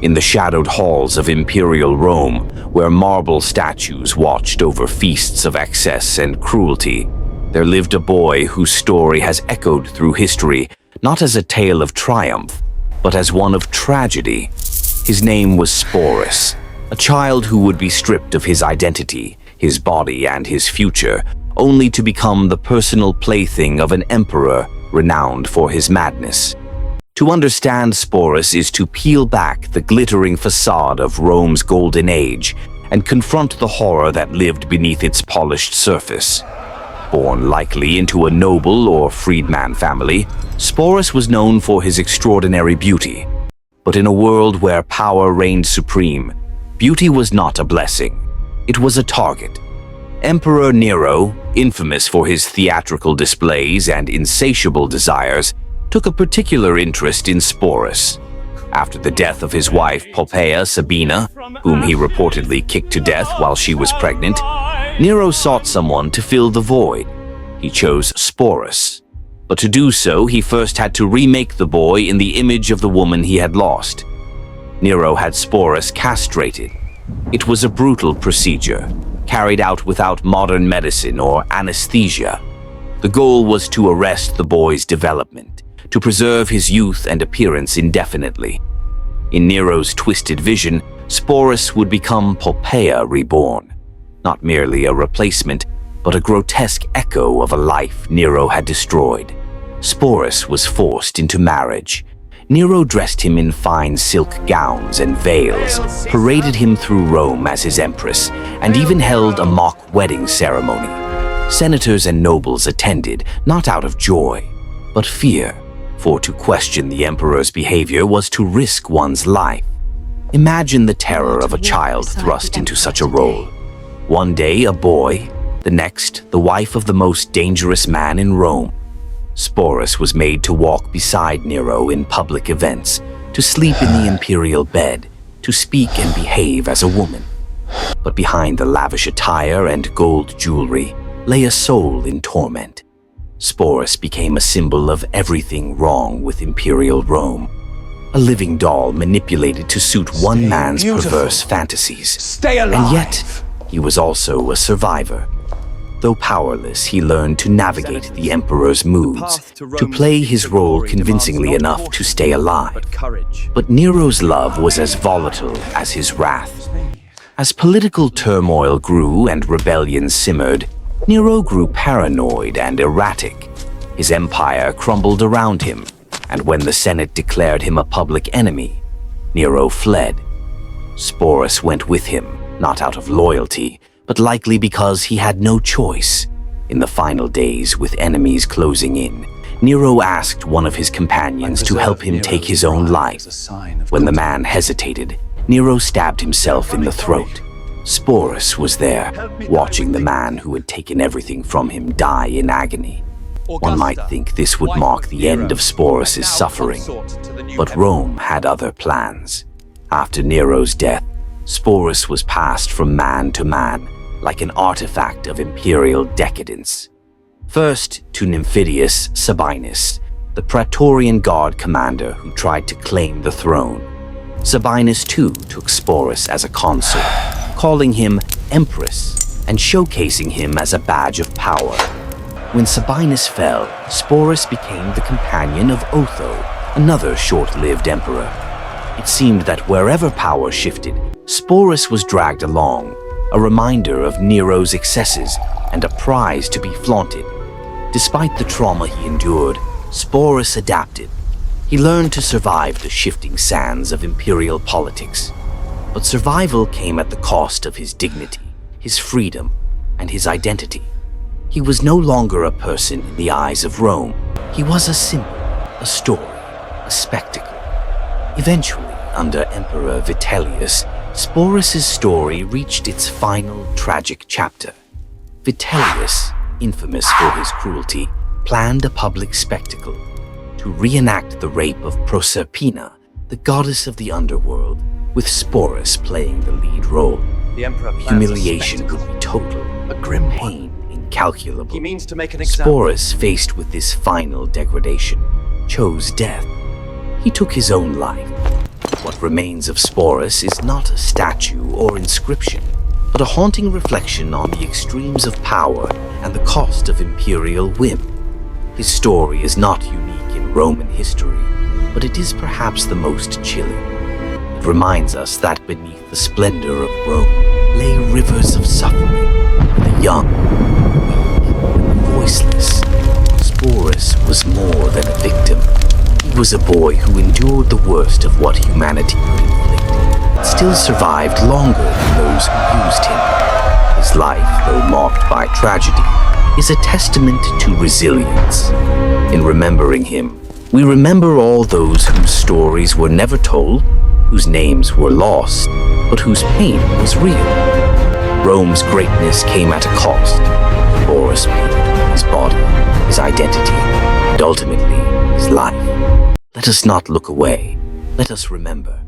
In the shadowed halls of imperial Rome, where marble statues watched over feasts of excess and cruelty, there lived a boy whose story has echoed through history, not as a tale of triumph, but as one of tragedy. His name was Sporus, a child who would be stripped of his identity, his body, and his future, only to become the personal plaything of an emperor renowned for his madness. To understand Sporus is to peel back the glittering facade of Rome's golden age and confront the horror that lived beneath its polished surface. Born likely into a noble or freedman family, Sporus was known for his extraordinary beauty. But in a world where power reigned supreme, beauty was not a blessing. It was a target. Emperor Nero, infamous for his theatrical displays and insatiable desires, took a particular interest in Sporus. After the death of his wife Poppaea Sabina, whom he reportedly kicked to death while she was pregnant, Nero sought someone to fill the void. He chose Sporus. But to do so, he first had to remake the boy in the image of the woman he had lost. Nero had Sporus castrated. It was a brutal procedure, carried out without modern medicine or anesthesia. The goal was to arrest the boy's development, to preserve his youth and appearance indefinitely. In Nero's twisted vision, Sporus would become Poppaea reborn, not merely a replacement, but a grotesque echo of a life Nero had destroyed. Sporus was forced into marriage. Nero dressed him in fine silk gowns and veils, paraded him through Rome as his Empress, and even held a mock wedding ceremony. Senators and nobles attended, not out of joy, but fear, for to question the emperor's behavior was to risk one's life. Imagine the terror of a child thrust into such a role. One day a boy, the next the wife of the most dangerous man in Rome. Sporus was made to walk beside Nero in public events, to sleep in the imperial bed, to speak and behave as a woman. But behind the lavish attire and gold jewelry lay a soul in torment. Sporus became a symbol of everything wrong with imperial Rome, a living doll manipulated to suit one man's perverse fantasies. Stay alive. And yet, he was also a survivor. Though powerless, he learned to navigate the emperor's moods, to play his role convincingly enough to stay alive. But Nero's love was as volatile as his wrath. As political turmoil grew and rebellion simmered, Nero grew paranoid and erratic. His empire crumbled around him, and when the Senate declared him a public enemy, Nero fled. Sporus went with him, not out of loyalty, but likely because he had no choice. In the final days, with enemies closing in, Nero asked one of his companions to help him take his own life. When the man hesitated, Nero stabbed himself in the throat. Sporus was there, watching the man who had taken everything from him die in agony. One might think this would mark the end of Sporus's suffering, but Rome had other plans. After Nero's death, Sporus was passed from man to man, like an artifact of imperial decadence. First to Nymphidius Sabinus, the Praetorian Guard commander who tried to claim the throne. Sabinus too took Sporus as a consort, calling him Empress and showcasing him as a badge of power. When Sabinus fell, Sporus became the companion of Otho, another short-lived emperor. It seemed that wherever power shifted, Sporus was dragged along, a reminder of Nero's excesses and a prize to be flaunted. Despite the trauma he endured, Sporus adapted. He learned to survive the shifting sands of imperial politics. But survival came at the cost of his dignity, his freedom, and his identity. He was no longer a person in the eyes of Rome. He was a symbol, a story, a spectacle. Eventually, under Emperor Vitellius, Sporus's story reached its final tragic chapter. Vitellius, infamous for his cruelty, planned a public spectacle to reenact the rape of Proserpina, the goddess of the underworld, with Sporus playing the lead role. The Emperor Humiliation would be total, a grim pain incalculable. He means to make an example. Sporus, faced with this final degradation, chose death. He took his own life. What remains of Sporus is not a statue or inscription, but a haunting reflection on the extremes of power and the cost of imperial whim. His story is not unique in Roman history, but it is perhaps the most chilling. It reminds us that beneath the splendor of Rome lay rivers of suffering for the young, weak, and voiceless. Sporus was more than a victim. He was a boy who endured the worst of what humanity could inflict, but still survived longer than those who used him. His life, though marked by tragedy, is a testament to resilience. In remembering him, we remember all those whose stories were never told, whose names were lost, but whose pain was real. Rome's greatness came at a cost. Sporus paid his body, his identity, and ultimately his life. Let us not look away. Let us remember.